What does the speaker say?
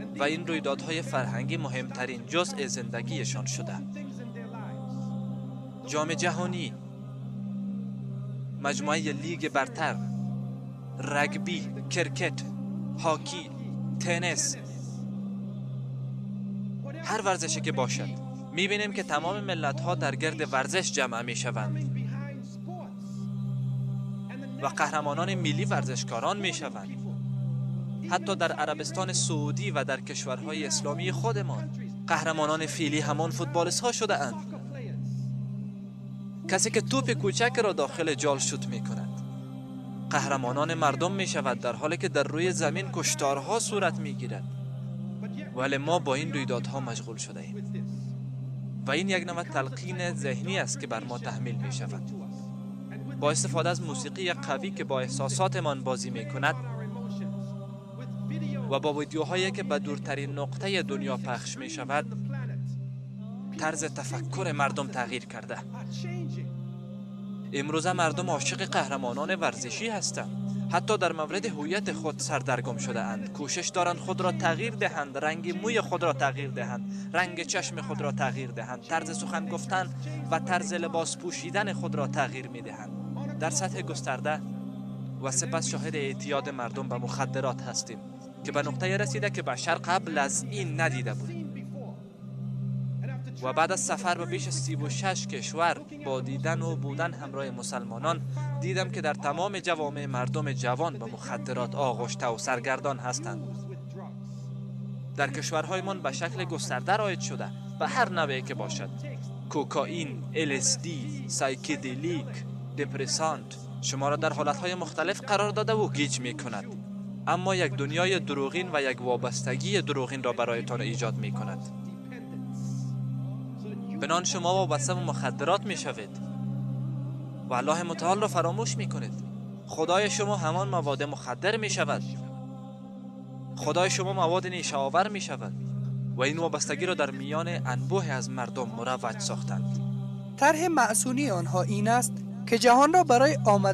و این رویدادهای فرهنگی مهمترین جزء زندگیشان شده. جام جهانی، مجموعه لیگ برتر، رگبی، کرکت، هاکی، تنیس، هر ورزشی که باشد میبینیم که تمام ملت ها در گرد ورزش جمع میشوند و قهرمانان ملی ورزشکاران میشوند. حتی در عربستان سعودی و در کشورهای اسلامی خودمان قهرمانان فیلی همان فوتبالیست ها شده اند. کسی که توپ کوچک را داخل جال شوت می کند قهرمانان مردم می شود، در حالی که در روی زمین کشتارها صورت می گیرد. ولی ما با این رویدادها مشغول شده ایم و این یک نوع تلقین ذهنی است که بر ما تحمیل می شود. با استفاده از موسیقی قوی که با احساساتمان بازی می کند و با ویدیوهایی که به دورترین نقطه دنیا پخش می شود، طرز تفکر مردم تغییر کرده. امروزه مردم عاشق قهرمانان ورزشی هستند. حتی در مورد هویت خود سردرگم شده اند. کوشش دارند خود را تغییر دهند، رنگ موی خود را تغییر دهند، رنگ چشم خود را تغییر دهند، طرز سخن گفتن و طرز لباس پوشیدن خود را تغییر می دهند در سطح گسترده. و سپس شاهد اعتیاد مردم به مخدرات هستیم که به نقطه رسیده که بشر قبل از این ندیده بود. و بعد از سفر به بیش از 36 کشور با دیدن و بودن همراه مسلمانان، دیدم که در تمام جوامع مردم جوان به مخدرات آغشته و سرگردان هستند. در کشورهایمان به شکل گسترده رایج شده و هر نوعی که باشد: کوکائین، LSD، سایکدلیک، دپرسانت شما را در حالتهای مختلف قرار داده و گیج می کند، اما یک دنیای دروغین و یک وابستگی دروغین را برایتان ایجاد می کند. بنان شما وابسته به مخدرات می شوید و الله متعال را فراموش می کنید. خدای شما همان مواد مخدر می شود. خدای شما مواد نیشه آور می شود و این وابستگی را در میان انبوه از مردم مروج ساختند. طرح مأسونی آنها این است که جهان را برای آمدن